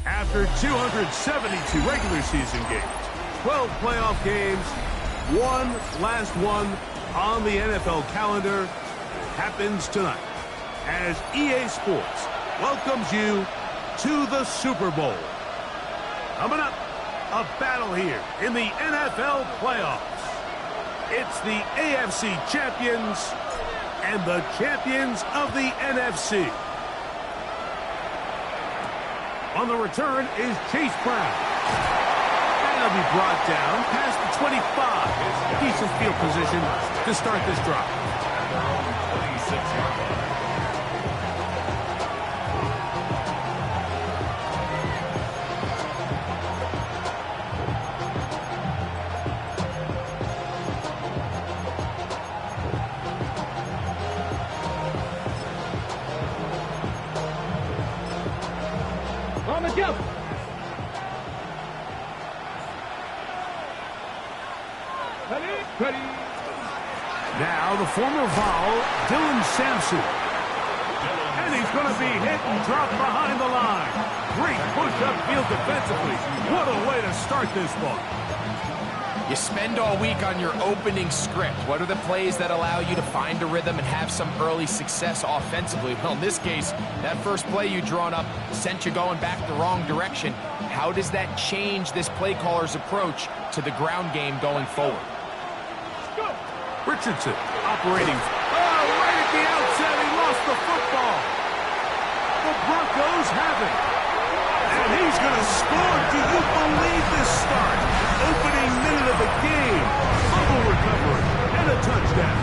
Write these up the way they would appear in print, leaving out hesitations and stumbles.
After 272 regular season games, 12 playoff games, one last one on the NFL calendar happens tonight as EA Sports welcomes you to the Super Bowl. Coming up, a battle here in the NFL playoffs. It's the AFC champions and the champions of the NFC. On the return is Chase Brown. And he'll be brought down past the 25. Decent field position to start this drive. On the jump. Ready. Now the former Vol, Dylan Sampson. And he's going to be hit and dropped behind the line. Great push upfield defensively. What a way to start this ball. You spend all week on your opening script. What are the plays that allow you to find a rhythm and have some early success offensively? Well, in this case, that first play you drawn up sent you going back the wrong direction. How does that change this play caller's approach to the ground game going forward? Richardson operating. Oh, right at the outset, he lost the football. The Broncos have it. And he's going to score. Do you believe this start? Opening minute of the game. Fumble recovery and a touchdown.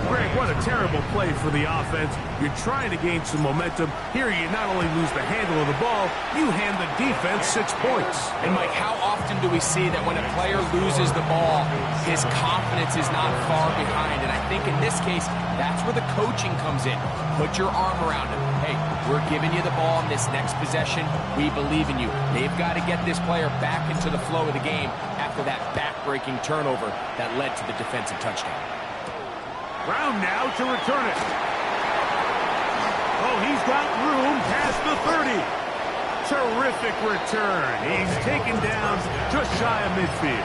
Greg, what a terrible play for the offense. You're trying to gain some momentum. Here you not only lose the handle of the ball, you hand the defense 6 points. And Mike, how often do we see that when a player loses the ball, his confidence is not far behind? And I think in this case, that's where the coaching comes in. Put your arm around him. Hey, we're giving you the ball in this next possession. We believe in you. They've got to get this player back into the flow of the game after that back-breaking turnover that led to the defensive touchdown. Brown now to return it. Oh, he's got room past the 30. Terrific return. He's taken down just shy of midfield.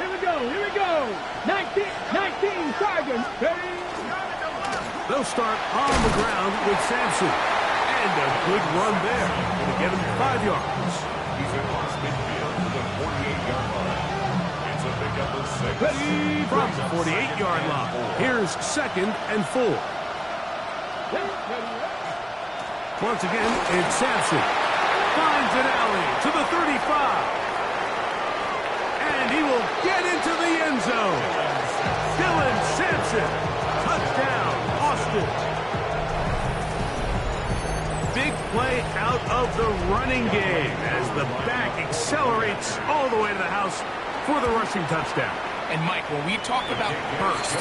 Here we go. 19 Sergeant. Ready. They'll start on the ground with Sampson. And a good run there. Going to get him 5 yards. He's across midfield to the 48-yard line. It's a pickup of 6. Ready from the 48-yard line. Here's 2nd and 4. Once again, it's Sampson. Finds an alley to the 35. And he will get into the end zone. Dylan Sampson. Touchdown, Austin. Big play out of the running game as the back accelerates all the way to the house for the rushing touchdown. And Mike, when we talk about burst,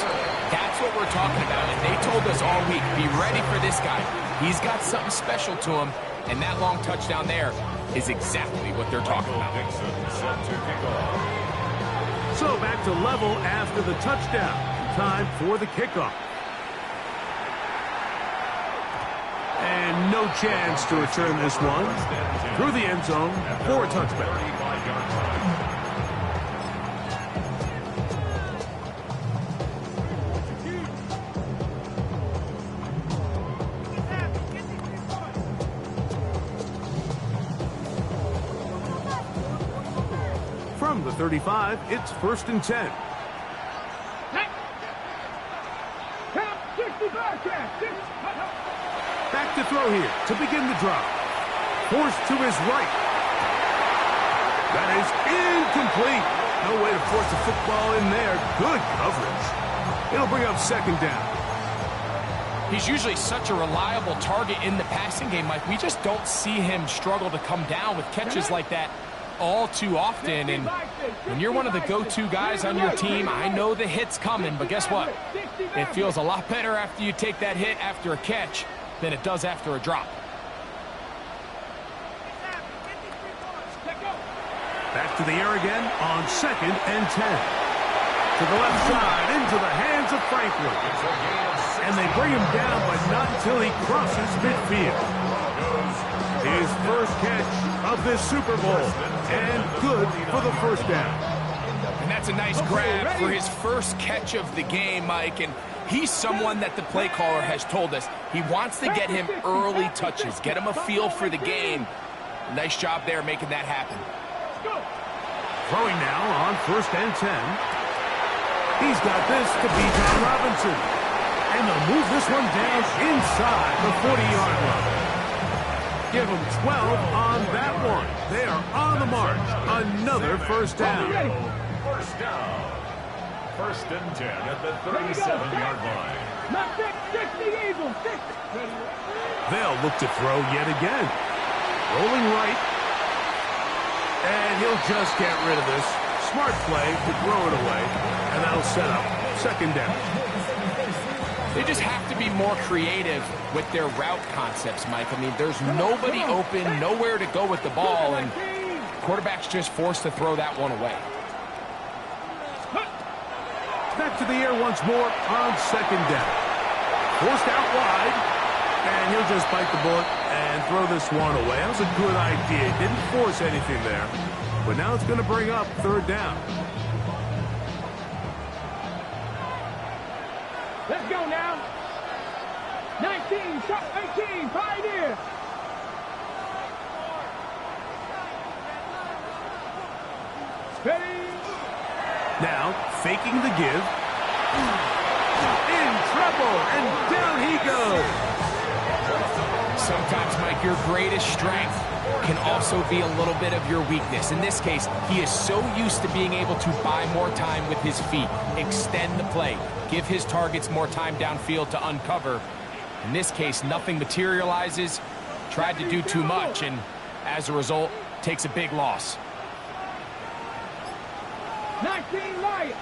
that's what we're talking about. And they told us all week, be ready for this guy. He's got something special to him. And that long touchdown there is exactly what they're talking about. So back to level after the touchdown. Time for the kickoff. And no chance to return this one. Through the end zone for a touchback. From the 35, it's 1st and 10. Back to throw here to begin the drive. Forced to his right. That is incomplete. No way to force the football in there. Good coverage. It'll bring up 2nd down. He's usually such a reliable target in the passing game, Mike. We just don't see him struggle to come down with catches like that all too often. And when you're one of the go-to guys on your team, I know the hit's coming, but guess what? It feels a lot better after you take that hit after a catch than it does after a drop. Back to the air again on 2nd and 10. To the left side, into the hands of Franklin. And they bring him down, but not until he crosses midfield. His first catch of this Super Bowl, and good for the first down. And that's a nice grab for his first catch of the game, Mike. And he's someone that the play caller has told us he wants to get him early touches, get him a feel for the game. Nice job there making that happen. Throwing now on 1st and 10. He's got this to B.J. Robinson. And they'll move this one down inside the 40-yard line. Give them 12 on that one. They are on the march. Another first down. First down. 1st and 10 at the 37-yard line. They'll look to throw yet again. Rolling right. And he'll just get rid of this. Smart play to throw it away. And that'll set up 2nd down. They just have to be more creative with their route concepts, Mike. I mean, there's nobody open, nowhere to go with the ball, and quarterback's just forced to throw that one away. Back to the air once more on 2nd down. Forced out wide, and he'll just bite the bullet and throw this one away. That was a good idea. Didn't force anything there, but now it's going to bring up 3rd down. Let's go now. 19, 18, Pioneer. Ready. Now, faking the give. In trouble, and down he goes. Sometimes, Mike, your greatest strength can also be a little bit of your weakness. In this case, he is so used to being able to buy more time with his feet, extend the play, give his targets more time downfield to uncover. In this case, nothing materializes, tried to do too much, and as a result, takes a big loss. 19, Lions.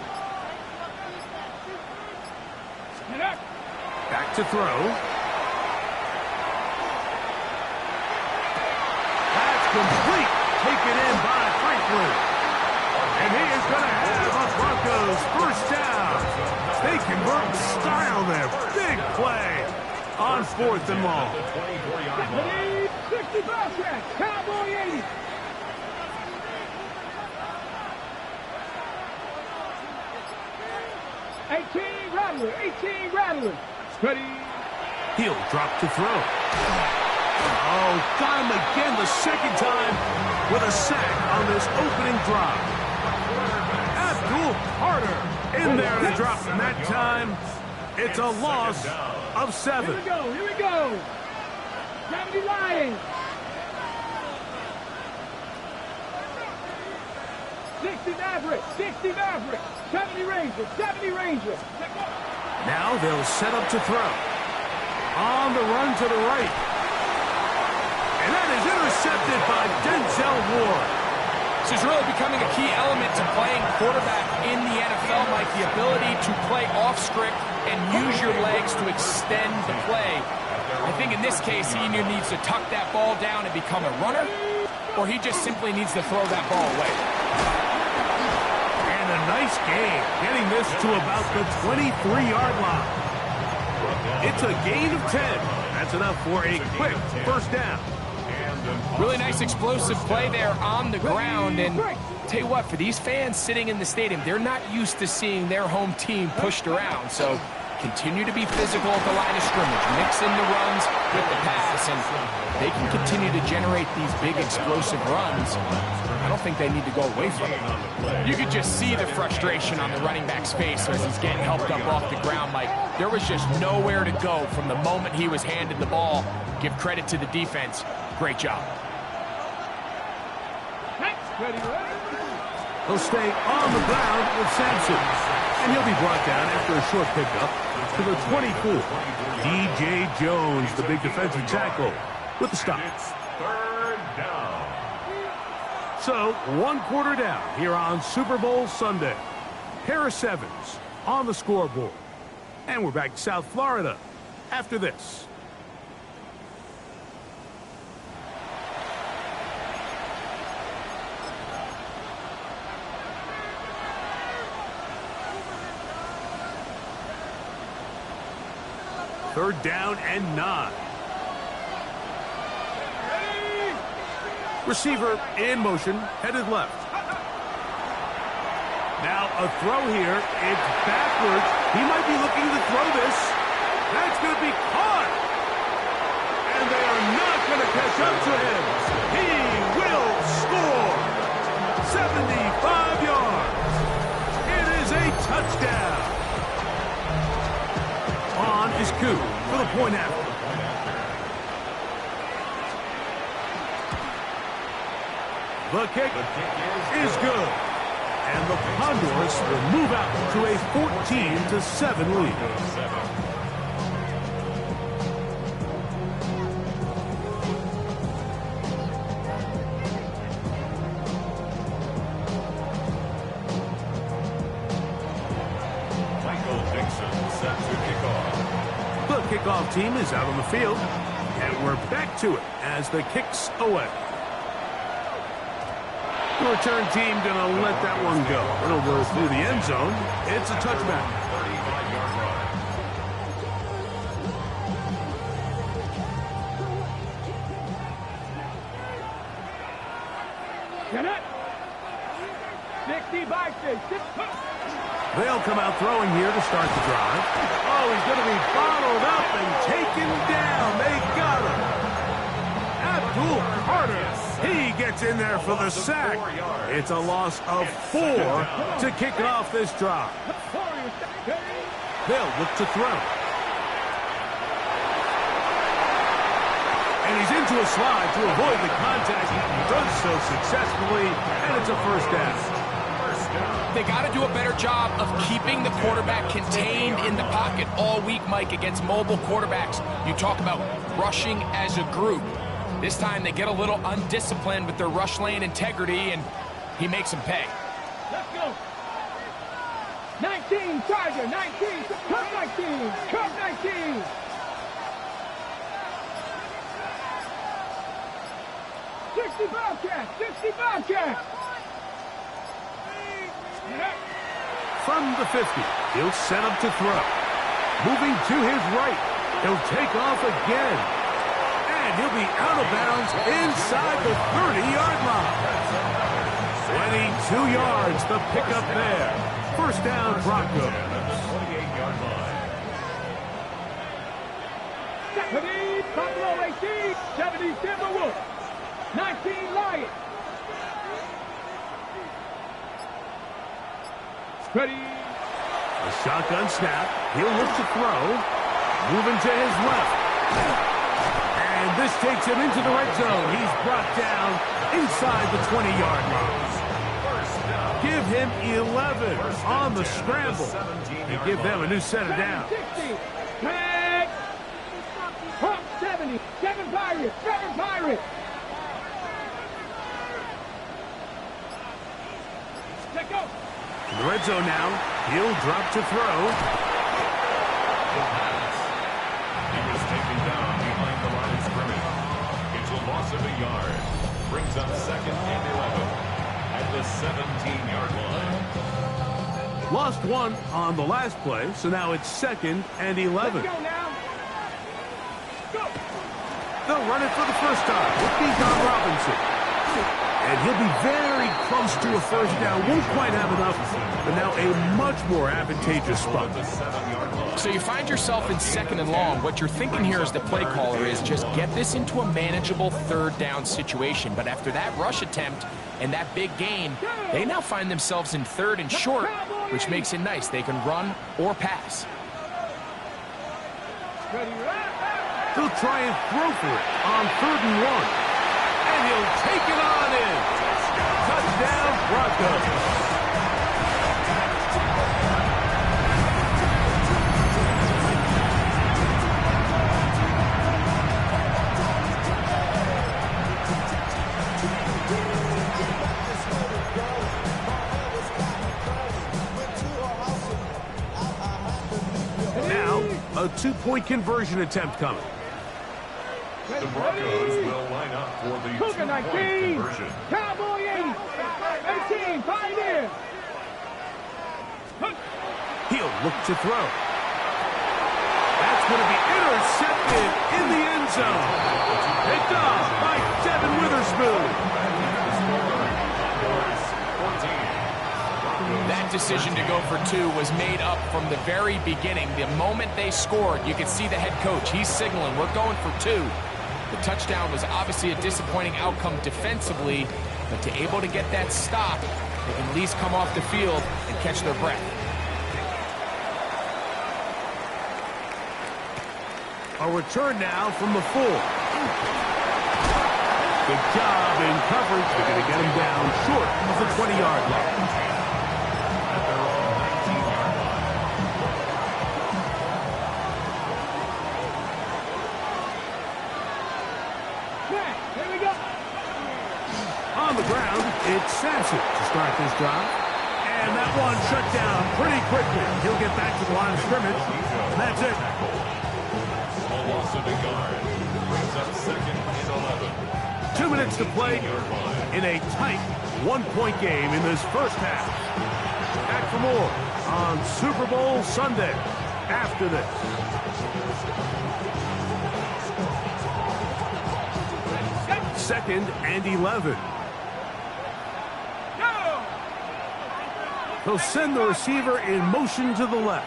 Back to throw. Complete, taken in by Franklin. And he is going to have a Broncos first down. They convert in style there. Big play on 4th and long. 65 track, Cowboy 80. Rattler, 18 Rattler. Ready. He'll drop to throw. Oh, got him again the 2nd time with a sack on this opening drive. Abdul Carter in there to drop him that time. It's a loss of 7. Here we go. 70 Lions. 60 Maverick, 60 Maverick. 70 Rangers, 70 Rangers. Now they'll set up to throw. On the run to the right. And that is intercepted by Denzel Ward. This is really becoming a key element to playing quarterback in the NFL, Mike. The ability to play off script and use your legs to extend the play. I think in this case, he either needs to tuck that ball down and become a runner, or he just simply needs to throw that ball away. And a nice game, getting this to about the 23-yard line. It's a gain of 10. That's enough for a quick first down. Really nice explosive play there on the ground. And tell you what, for these fans sitting in the stadium, they're not used to seeing their home team pushed around. So continue to be physical at the line of scrimmage. Mix in the runs with the pass, and they can continue to generate these big explosive runs. I don't think they need to go away from it. You could just see the frustration on the running back's face as he's getting helped up off the ground, Mike. There was just nowhere to go from the moment he was handed the ball. Give credit to the defense. Great job. He'll stay on the ground with Sampson. And he'll be brought down after a short pickup to the 24. D.J. Jones, the big defensive tackle, with the stop. It's third down. So, 1 quarter down here on Super Bowl Sunday. Pair of sevens on the scoreboard. And we're back to South Florida after this. Third down and 9. Receiver in motion, headed left. Now a throw here. It's backwards. He might be looking to throw this. That's going to be caught. And they are not going to catch up to him. He will score. 75 yards. It is a touchdown. On is Koo for the point after. The kick is good. And the Condors will move out to a 14-7 lead. The kickoff team is out on the field, and we're back to it as the kick's away. The return team gonna let that one go. It'll go through the end zone. It's a touchback. 35-yard run. Get it. 60 by 6. They'll come out throwing here to start the drive. Oh, he's going to be followed up and taken down. They got him. Abdul Carter. He gets in there for the sack. It's a loss of 4 to kick off this drive. They'll look to throw. And he's into a slide to avoid the contact. He does so successfully, and it's a first down. They got to do a better job of keeping the quarterback contained in the pocket all week, Mike, against mobile quarterbacks. You talk about rushing as a group. This time they get a little undisciplined with their rush lane integrity, and he makes them pay. Let's go. 19, Tiger, 19, Cup 19, Cup 19. $60 Bobcat. From the 50, he'll set up to throw. Moving to his right, he'll take off again. And he'll be out of bounds inside the 30-yard line. 22 yards, the pickup there. First down, Broncos. 28-yard line. 70, Buffalo 18, 70, Timberwolves, 19, Lions. Ready. A shotgun snap. He'll look to throw. Moving to his left. And this takes him into the red zone. He's brought down inside the 20-yard line. Give him 11 on the scramble. And give them a new set of downs. 60, tag. Hawk 70, 7 Pirates, 7 Pirates. Let go. In the red zone now, he'll drop to throw. The pass. He was taken down behind the line of scrimmage. It's a loss of a yard. Brings up 2nd and 11 at the 17-yard line. Lost 1 on the last play, so now it's 2nd and 11. Let's go now. Go. They'll run it for the first time with Bijan Robinson. And he'll be very close to a first down. Won't quite have enough, but now a much more advantageous spot. So you find yourself in 2nd and long. What you're thinking here as the play caller is just get this into a manageable 3rd down situation. But after that rush attempt and that big gain, they now find themselves in 3rd and short, which makes it nice. They can run or pass. He'll try and throw for it on 3rd and 1. And he'll take it on in. Touchdown, Broncos. 2-point conversion attempt coming. The Broncos will line up for the 2-point conversion. Cowboy 18, Pioneer. He'll look to throw. That's going to be intercepted in the end zone. Picked off by Devin Witherspoon. That decision to go for 2 was made up from the very beginning. The moment they scored, you could see the head coach. He's signaling, we're going for 2. The touchdown was obviously a disappointing outcome defensively, but to able to get that stop, they can at least come off the field and catch their breath. A return now from the 4. Good job in coverage. They're going to get him down short of the 20-yard line. On the ground, it's Sampson to start this drive. And that one shut down pretty quickly. He'll get back to the line of scrimmage. That's it. A loss of a yard. Brings up 2nd and 11. 2 minutes to play in a tight 1-point game in this first half. Back for more on Super Bowl Sunday after this. Second and 11. He'll send the receiver in motion to the left.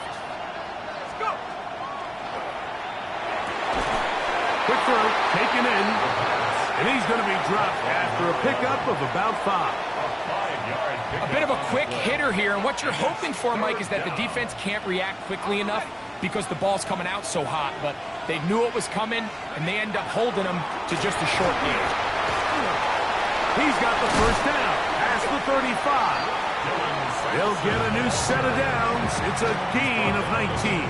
Quick throw, taken in. And he's going to be dropped after a pickup of about 5. A bit of a quick hitter here, and what you're hoping for, Mike, is that the defense can't react quickly enough because the ball's coming out so hot, but they knew it was coming, and they end up holding them to just a short gain. He's got the first down past the 35. They'll get a new set of downs. It's a gain of 19.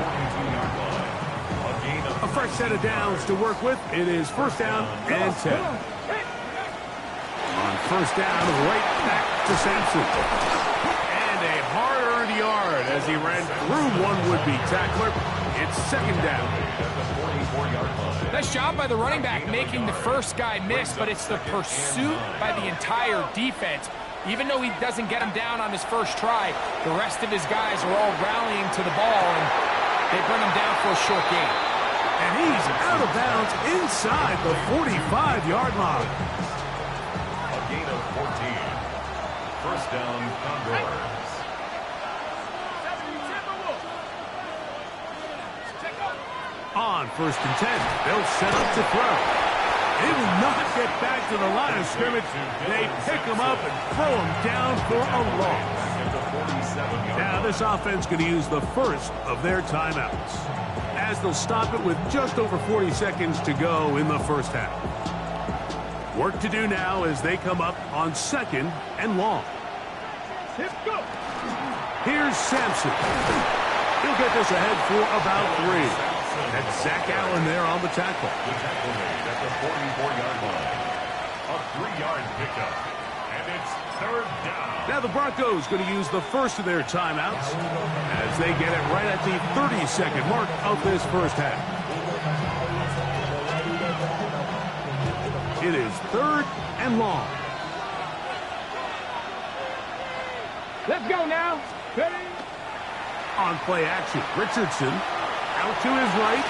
A fresh set of downs to work with. It is first down and 10. On first down, right back to Sampson. And a hard-earned yard as he ran through one would-be tackler. It's second down. Nice job by the running back making the first guy miss, but it's the pursuit by the entire defense. Even though he doesn't get him down on his first try, the rest of his guys are all rallying to the ball, and they bring him down for a short gain. And he's out of bounds inside the 45-yard line. A gain of 14. First down, Condors. On first and 10, they'll set up to throw. They will not get back to the line of scrimmage. They pick him up and throw him down for a loss. Now this offense going to use the first of their timeouts, as they'll stop it with just over 40 seconds to go in the first half. Work to do now as they come up on 2nd and long. Here's Sampson. He'll get this ahead for about 3. That's Zach Allen there on the tackle. The tackle made at the 44-yard line. A 3-yard pickup. And it's third down. Now the Broncos going to use the first of their timeouts as they get it right at the 30-second mark of this first half. It is 3rd and long. Let's go now. Ready? On play action, Richardson out to his right.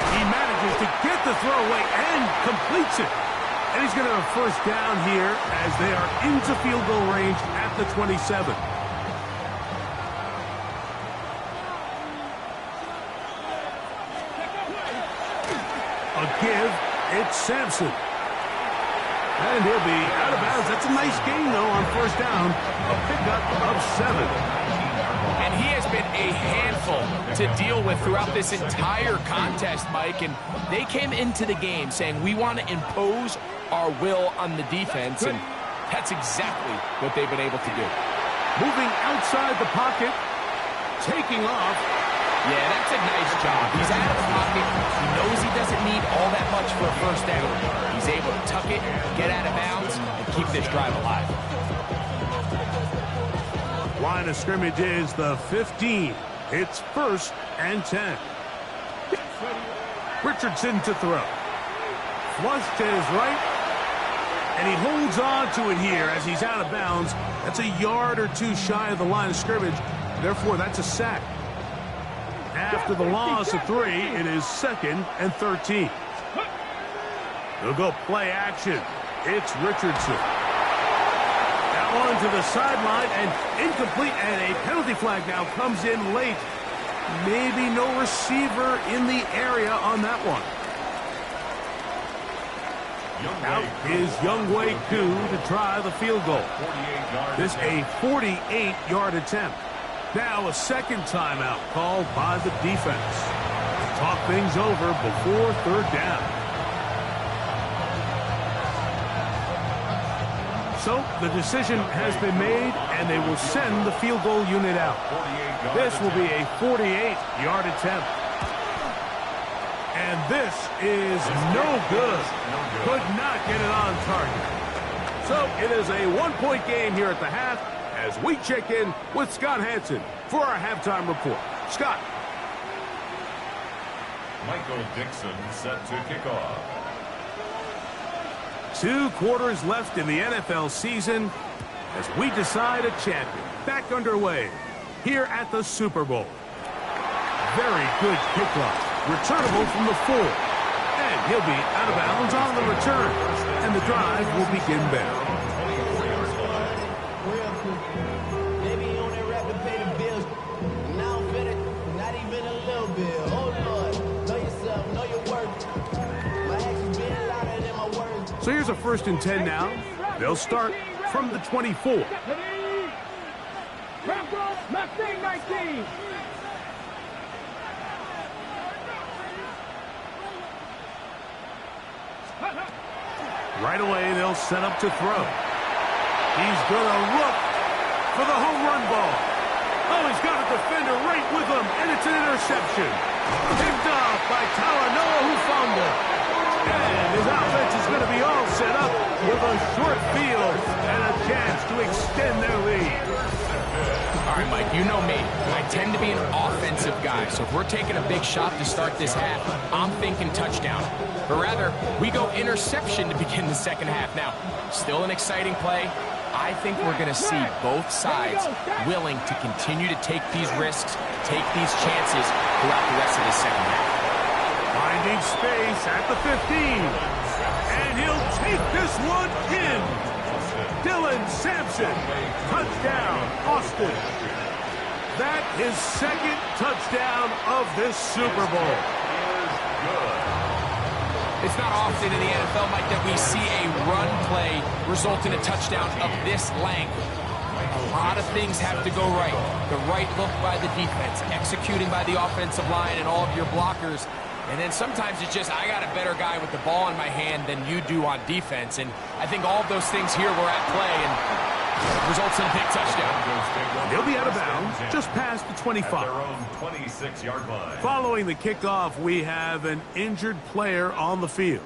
He manages to get the throw away and completes it. And he's going to have a first down here as they are into field goal range at the 27. A give, it's Sampson. And he'll be out of bounds. That's a nice gain, though, on first down. A pickup of 7. And he has been a handful to deal with throughout this entire contest, Mike. And they came into the game saying, we want to impose our will on the defense. And that's exactly what they've been able to do. Moving outside the pocket, taking off. Yeah, that's a nice job. He's out of the pocket. He knows he doesn't need all that much for a first down. He's able to tuck it, get out of bounds, and keep this drive alive. Line of scrimmage is the 15. It's 1st and 10. Richardson to throw. Flush to his right. And he holds on to it here as he's out of bounds. That's a yard or two shy of the line of scrimmage. Therefore, that's a sack. After the loss of 3, it is 2nd and 13. They'll go play action. It's Richardson. That one to the sideline and incomplete, and a penalty flag now comes in late. Maybe no receiver in the area on that one. Out is Younghoe Koo to try the field goal. This a 48-yard attempt. Now a second timeout called by the defense. Talk things over before 3rd down. So the decision has been made, and they will send the field goal unit out. This will be a 48-yard attempt. And this is no good. Could not get it on target. So it is a 1-point game here at the half as we check in with Scott Hansen for our halftime report. Scott. Michael Dixon set to kick off. 2 quarters left in the NFL season as we decide a champion. Back underway here at the Super Bowl. Very good kickoff. Returnable from the 4. And he'll be out of bounds on the return. And the drive will begin there. Maybe you only rap to pay the bills. Now I'm finished, not even a little bit. Oh Lord, know yourself, know your worth. My actions being louder than my words. So here's a 1st and 10 now. They'll start from the 24. Broncos, Mustang 19. Right away, they'll set up to throw. He's going to look for the home run ball. Oh, he's got a defender right with him, and it's an interception. Picked off by Talanoa Hufanga. And his offense is going to be all set up with a short field and a chance to extend their lead. All right, Mike, you know me. I tend to be an offensive guy, so if we're taking a big shot to start this half, I'm thinking touchdown. But rather, we go interception to begin the second half. Now, still an exciting play. I think we're going to see both sides willing to continue to take these risks, take these chances throughout the rest of the second half. Finding space at the 15. And he'll take this one in. Dylan Sampson. Touchdown, Austin. That is 2nd touchdown of this Super Bowl. It's not often in the NFL, Mike, that we see a run play result in a touchdown of this length. A lot of things have to go right. The right look by the defense, executing by the offensive line and all of your blockers. And then sometimes it's just, I got a better guy with the ball in my hand than you do on defense. And I think all of those things here were at play and results in a big touchdown. He'll be out of bounds just past the 25. Their own 26-yard line. Following the kickoff, we have an injured player on the field.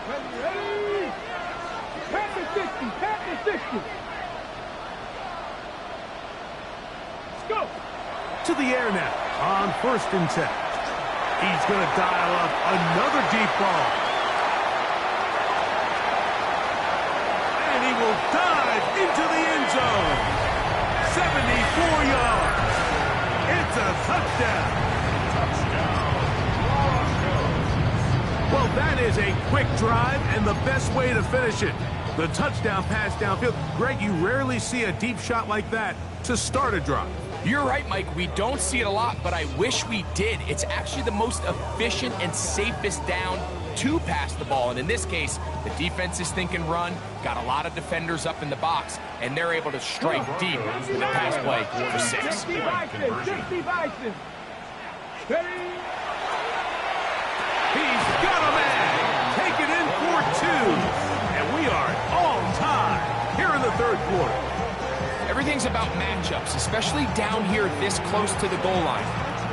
Ready? Pass the 60, pass the 60. Let's go. To the air now on 1st and 10. He's going to dial up another deep ball. And he will dive into the end zone. 74 yards. It's a touchdown. Well, that is a quick drive and the best way to finish it. The touchdown pass downfield. Greg, you rarely see a deep shot like that to start a drive. You're right, Mike. We don't see it a lot, but I wish we did. It's actually the most efficient and safest down to pass the ball. And in this case, the defense is thinking run, got a lot of defenders up in the box, and they're able to strike deep with a pass play for 6. 60 Bison. Ready? He's got a man. Take it in for 2. And we are all tied here in the 3rd quarter. Everything's about matchups, especially down here this close to the goal line.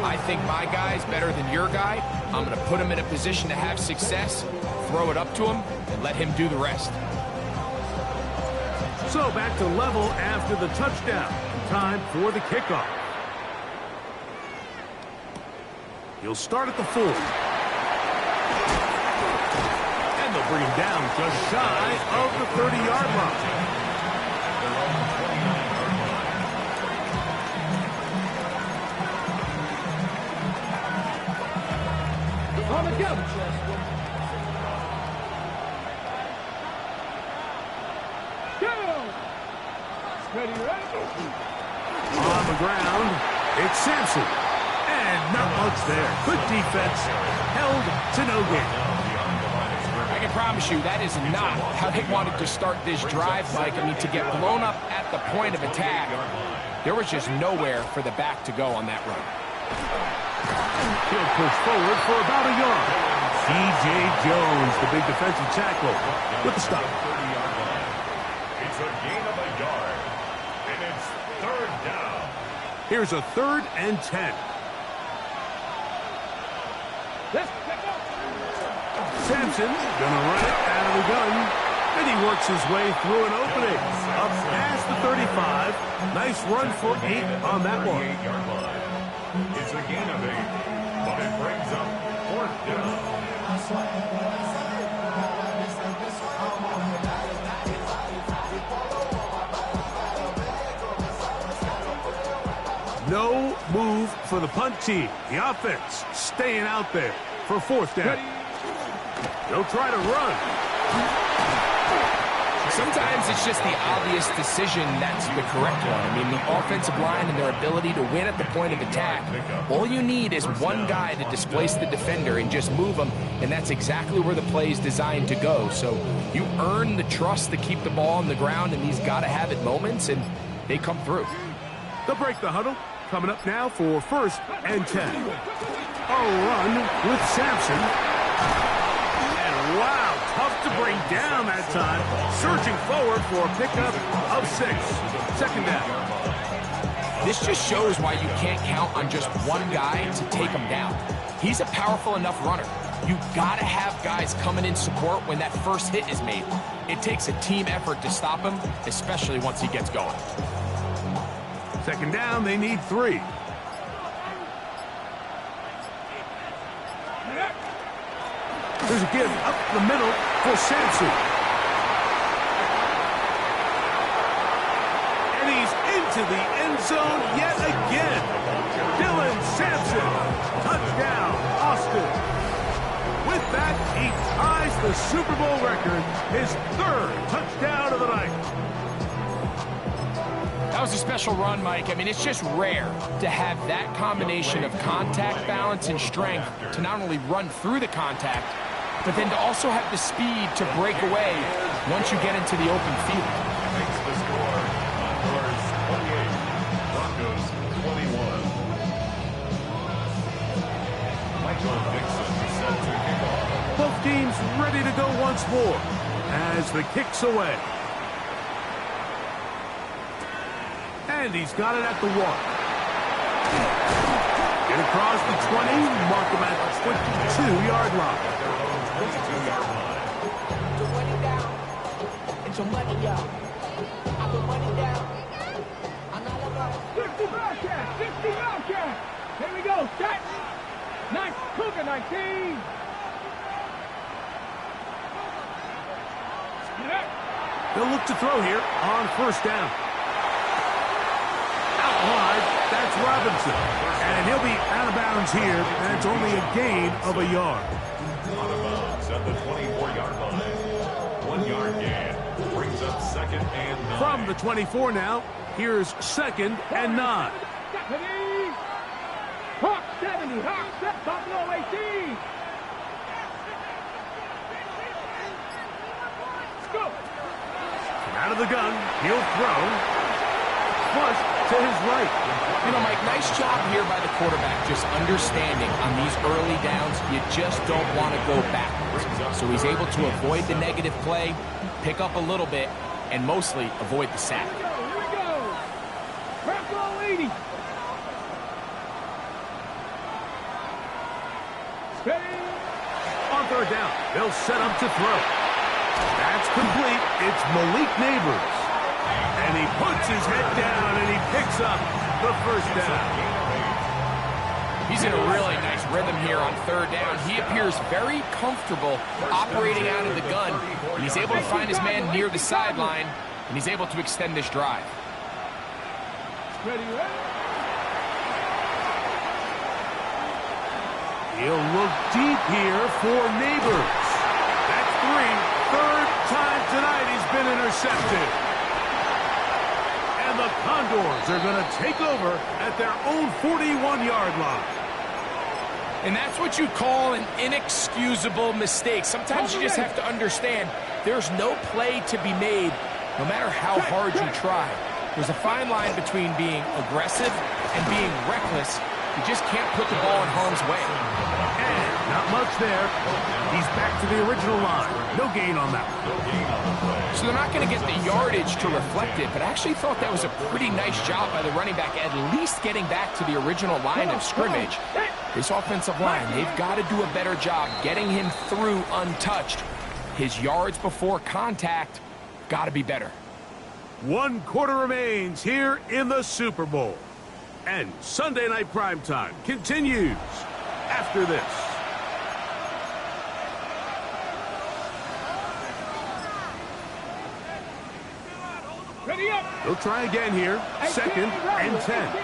I think my guy's better than your guy. I'm going to put him in a position to have success, throw it up to him, and let him do the rest. So back to level after the touchdown. Time for the kickoff. He'll start at the 4. And they'll bring him down just shy of the 30-yard line. On the go. Ready, on the ground, it's Sampson. And not much there. Good defense. Held to no gain. I can promise you that is not how they wanted to start this drive, Mike. I mean, to get blown up at the point of attack, there was just nowhere for the back to go on that run. He'll push forward for about a yard. D.J. Jones, the big defensive tackle, with the stop. It's a gain of a yard. And it's 3rd down. Here's a 3rd and 10. Sampson gonna run it out of the gun. And he works his way through an opening. Up past the 35. Nice run for 8 on that one. It's a gain of 8. But it brings up 4th down. No move for the punt team. The offense staying out there for 4th down. They'll try to run. Sometimes it's just the obvious decision that's the correct one. I mean, the offensive line and their ability to win at the point of attack, all you need is one guy to displace the defender and just move them, and that's exactly where the play is designed to go. So you earn the trust to keep the ball on the ground in these gotta-have-it moments, and they come through. They'll break the huddle. Coming up now for 1st and 10. A run with Sampson. And wow, tough to bring down that time. Surging forward for a pickup of 6. 2nd down. This just shows why you can't count on just one guy to take him down. He's a powerful enough runner. You gotta have guys coming in support when that first hit is made. It takes a team effort to stop him, especially once he gets going. 2nd down, they need 3. There's a give up the middle for Sampson. And he's into the end zone yet again. Dylan Sampson. Touchdown, Austin. With that, he ties the Super Bowl record, his 3rd touchdown of the night. That was a special run, Mike. I mean, it's just rare to have that combination of contact balance and strength to not only run through the contact, but then to also have the speed to break away once you get into the open field. Makes the score. Condors 28, Broncos 21. Michael Dixon set to kick off. Both teams ready to go once more as the kick's away. And he's got it at the 1. Get across the 20, mark him at the 22-yard line. 22-yard line. Put money down. It's your money, y'all. I put money down. I'm not about 60 Bobcats, 60 Bobcats. Here we go, set. Nice, Cougar 19. They'll look to throw here on 1st down. Out wide, that's Robinson. And he'll be out of bounds here, and it's only a gain of a yard. Out of bounds at the 24-yard line. 1 yard gain. Brings up 2nd and 9. From the 24 now, here's 2nd and 9. Hawk 70, Hawk set, Buffalo 18. Let's go. Out of the gun, he'll throw. Flush to his right. You know, Mike, nice job here by the quarterback, just understanding on these early downs, you just don't want to go backwards. So he's able to avoid the negative play, pick up a little bit, and mostly avoid the sack. Here we go. Buffalo 80. Steady. On 3rd down, they'll set up to throw. That's complete. It's Malik Neighbors. And he puts his head down and he picks up the 1st down. He's in a really nice rhythm here on third down. He appears very comfortable operating out of the gun. And he's able to find his man near the sideline, and he's able to extend this drive. Ready, ready. He'll look deep here for Neighbors. That's 3. Third time tonight he's been intercepted. And the Condors are going to take over at their own 41-yard line. And that's what you call an inexcusable mistake. Sometimes you just have to understand there's no play to be made, no matter how hard you try. There's a fine line between being aggressive and being reckless. You just can't put the ball in harm's way. And not much there. He's back to the original line. No gain on that one. So they're not going to get the yardage to reflect it, but I actually thought that was a pretty nice job by the running back, at least getting back to the original line of scrimmage. This offensive line, they've got to do a better job getting him through untouched. His yards before contact got to be better. 1 quarter remains here in the Super Bowl. And Sunday Night Primetime continues after this. Ready up. They'll try again here. 2nd and 10.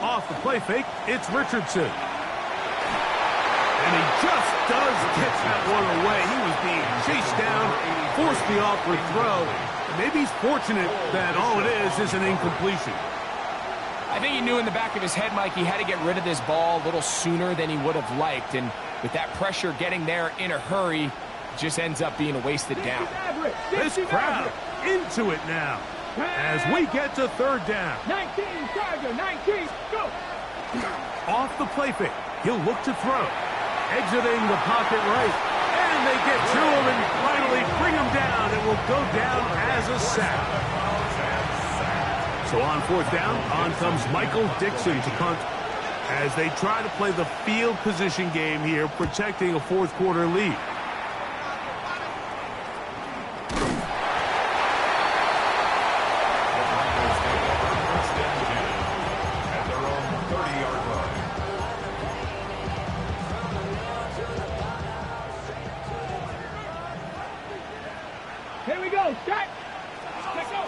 Off the play fake, it's Richardson. And he just does catch that one away. He was being chased down, forced the awkward throw. Maybe he's fortunate that all it is an incompletion. I think he knew in the back of his head, Mike, he had to get rid of this ball a little sooner than he would have liked. And with that pressure getting there in a hurry, it just ends up being a wasted down. This crowd into it now as we get to third down. 19, Tiger, 19, go. Off the play fake, he'll look to throw. Exiting the pocket right. And they get to him and finally bring him down. It will go down as a sack. So on 4th down, on comes Michael Dixon to punt as they try to play the field position game here, protecting a 4th quarter lead. Here we go, set. Let's go.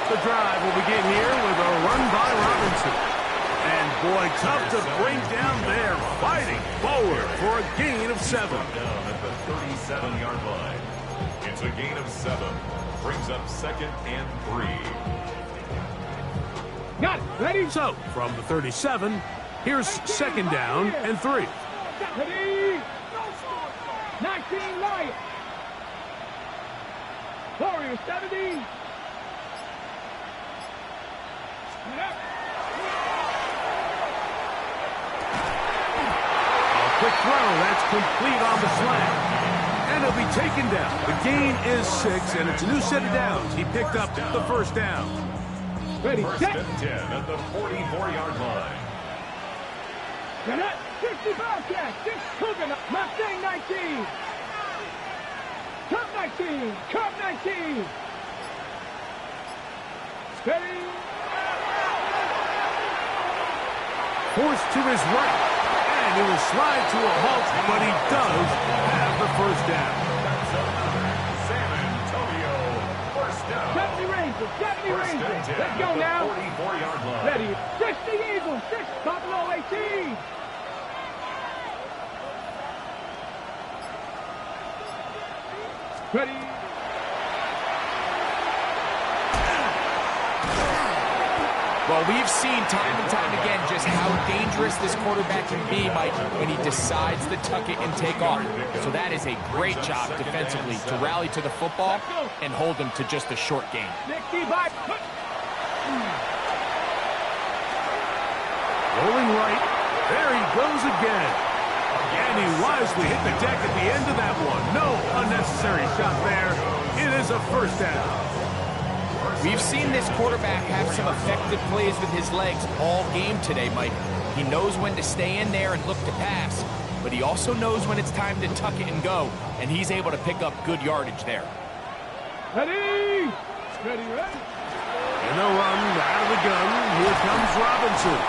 The drive will begin here with a run by Robinson. And boy, tough to bring down there, fighting forward for a gain of 7. Down at the 37-yard line. It's a gain of 7. Brings up 2nd and 3. Got it. Ready? So, from the 37, here's 2nd down and 3. Ready? 19, Lion. Warrior 70. Quick throw, that's complete on the slant. And he'll be taken down. The gain is 6, and it's a new set of downs. He picked up the 1st down. Ready, First set. and 10 at the 44-yard line. Got it. 65 catch. This Cougar. Mustang 19. Cup 19. Cup 19. Steady. Forced to his right. And he will slide to a halt, but he does have the 1st down. That's another San Antonio first down. 70 Rangers. 70 Rangers. Let's go now. 44-yard line. Ready. 60 Eagles. 6 Buffalo 18. Ready. Well, we've seen time and time again just how dangerous this quarterback can be, Mike, when he decides to tuck it and take off. So that is a great job defensively to rally to the football and hold him to just a short game. 60 by. Rolling right. There he goes again. And he wisely hit the deck at the end of that one. No unnecessary shot there. It is a 1st down. We've seen this quarterback have some effective plays with his legs all game today, Mike. He knows when to stay in there and look to pass, but he also knows when it's time to tuck it and go, and he's able to pick up good yardage there. Ready. Ready, ready. And they'll run out of the gun. Here comes Robinson.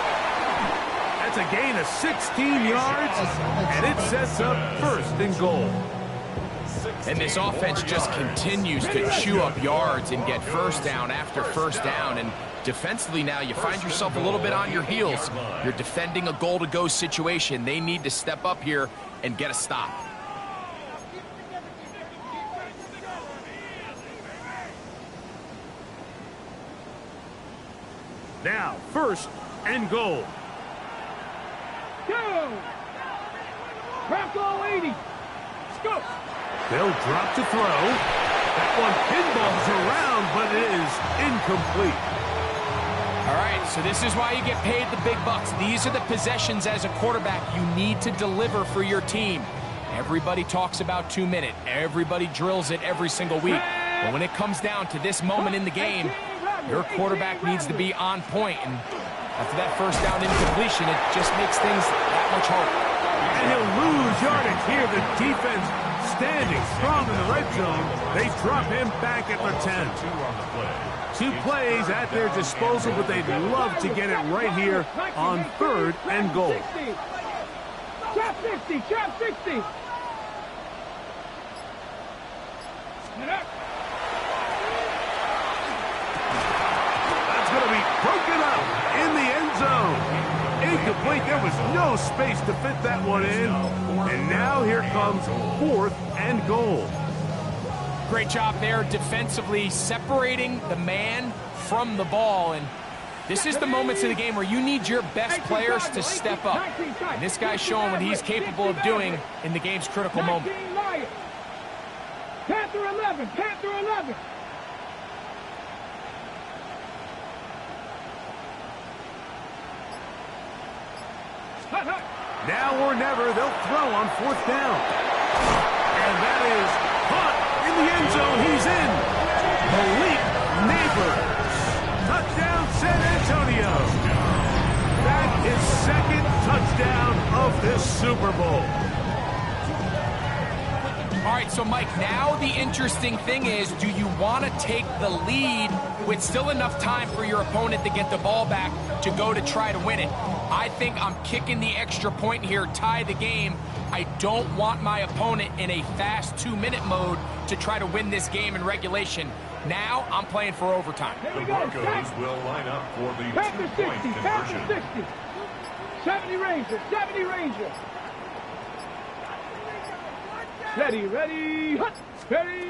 That's a gain of 16 yards, and it sets up first and goal. And this offense just continues to chew up yards and get first down after first down. And defensively now, you find yourself a little bit on your heels. You're defending a goal-to-go situation. They need to step up here and get a stop. Now, first and goal. Go! Bronco 80. Let's go. They'll drop to throw. That one pinballs around, but it is incomplete. All right, so this is why you get paid the big bucks. These are the possessions as a quarterback you need to deliver for your team. Everybody talks about 2 minute. Everybody drills it every single week. But when it comes down to this moment in the game, your quarterback needs to be on point. And after that first down incompletion, it just makes things that much harder. And he'll lose yardage here. The defense standing strong in the red zone. They drop him back at the 10. 2 plays at their disposal, but they'd love to get it right here on third and goal. Trap 60, trap 60. That's going to be broken up in the end zone. Incomplete. There was no space to fit that one in. And now here comes fourth and goal. Great job there defensively, separating the man from the ball. And this is the moments of the game where you need your best players to step up. And this guy's showing what he's capable of doing in the game's critical moment. Panther 11, Panther 11. Now or never, they'll throw on fourth down. And that is caught in the end zone. He's in. Malik Neighbors. Touchdown, San Antonio. That is second touchdown of this Super Bowl. All right, so Mike, now the interesting thing is, do you want to take the lead with still enough time for your opponent to get the ball back to go to try to win it? I think I'm kicking the extra point here, tie the game. I don't want my opponent in a fast 2-minute mode to try to win this game in regulation. Now I'm playing for overtime. The Broncos will line up for the Panther 60, 2-point Panther conversion. 60. 70 Ranger, 70 Ranger. Ready, ready, hut, ready.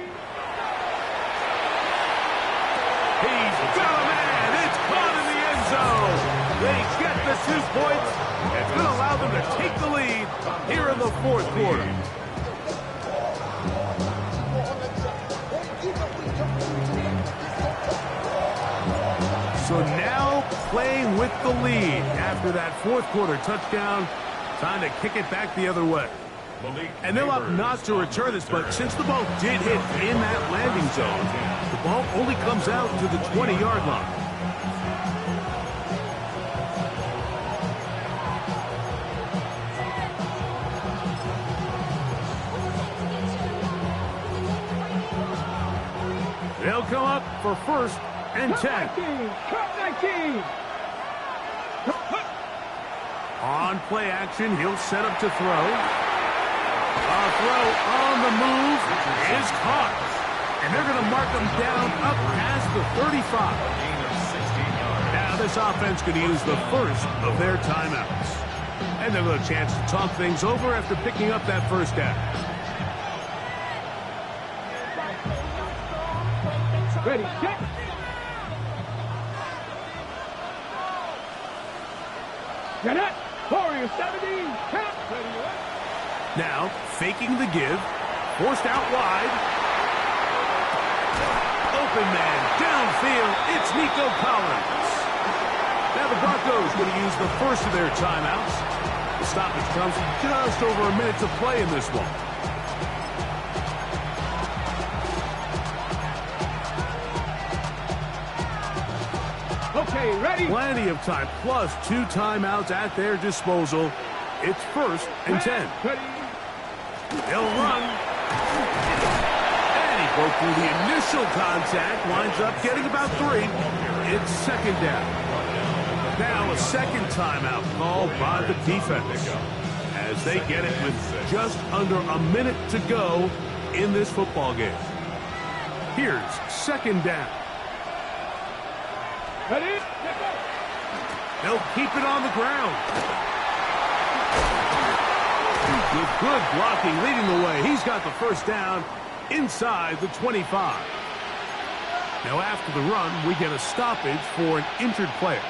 He's got a man. It's caught in the end zone. They get the 2 points. It's going to allow them to take the lead here in the fourth quarter. So now playing with the lead after that fourth quarter touchdown. Time to kick it back the other way. And they'll opt not to return this, but since the ball did hit in that landing zone, the ball only comes out to the 20-yard line. They'll come up for first and 10. Cut 19. On play action, he'll set up to throw. A throw on the move is caught. And they're going to mark them down up past the 35. Now this offense going to use the first of their timeouts. And they'll have a chance to talk things over after picking up that first down. Ready, set. Get it. Warrior 17. Count. Ready, what? Now, faking the give, forced out wide. Open man, downfield, it's Nico Collins. Now the Broncos going to use the first of their timeouts. The stoppage comes just over a minute to play in this one. Okay, ready. Plenty of time, plus 2 timeouts at their disposal. It's first and 10. Ready. He'll run. And he broke through the initial contact. Winds up getting about 3. It's second down. Now a second timeout called by the defense as they get it with just under a minute to go in this football game. Here's second down. Ready? They'll keep it on the ground. With good blocking leading the way, he's got the first down inside the 25. Now after the run, we get a stoppage for an injured player.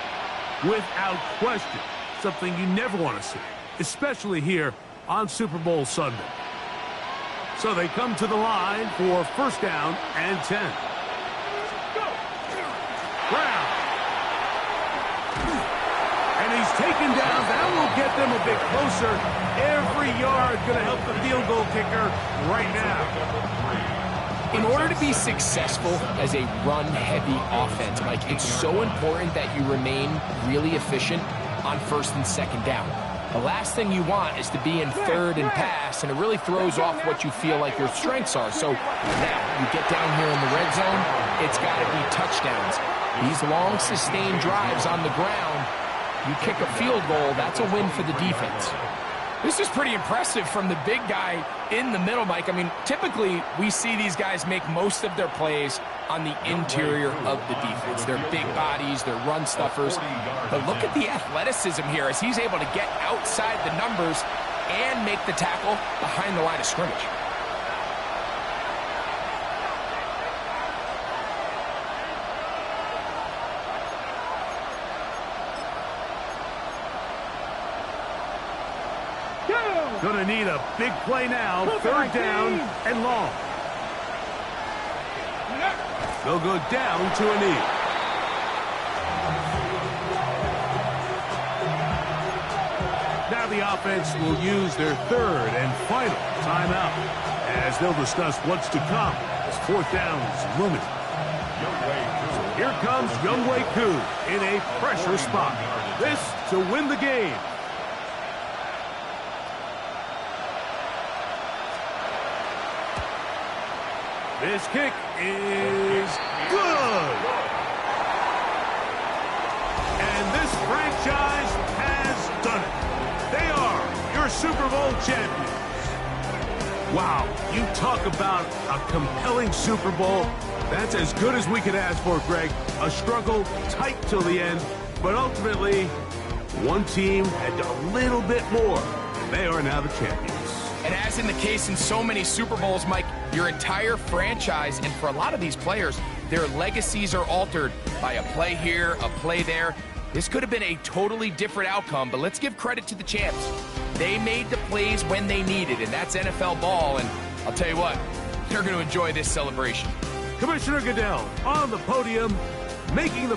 Without question, something you never want to see, especially here on Super Bowl Sunday. So they come to the line for first down and 10. Brown. And he's taken down. That will get them a bit closer. Every yard going to help the field goal kicker right now. In order to be successful as a run-heavy offense, Mike, it's so important that you remain really efficient on first and second down. The last thing you want is to be in third and pass, and it really throws off what you feel like your strengths are. So now you get down here in the red zone, it's got to be touchdowns. These long, sustained drives on the ground, you kick a field goal, that's a win for the defense. This is pretty impressive from the big guy in the middle, Mike. I mean, typically we see these guys make most of their plays on the interior of the defense. They're big bodies, they're run stuffers. But look at the athleticism here as he's able to get outside the numbers and make the tackle behind the line of scrimmage. Gonna need a big play now. Third down and long. They'll go down to a knee. Now the offense will use their third and final timeout as they'll discuss what's to come as fourth down is looming. Here comes Younghoe Koo in a pressure spot. This to win the game. This kick is good. And this franchise has done it. They are your Super Bowl champions. Wow, you talk about a compelling Super Bowl. That's as good as we could ask for, Greg. A struggle tight till the end, but ultimately, one team had a little bit more. And they are now the champions. And as in the case in so many Super Bowls, Mike, your entire franchise, and for a lot of these players, their legacies are altered by a play here, a play there. This could have been a totally different outcome, but let's give credit to the champs. They made the plays when they needed, and that's NFL ball, and I'll tell you what, they're going to enjoy this celebration. Commissioner Goodell on the podium, making the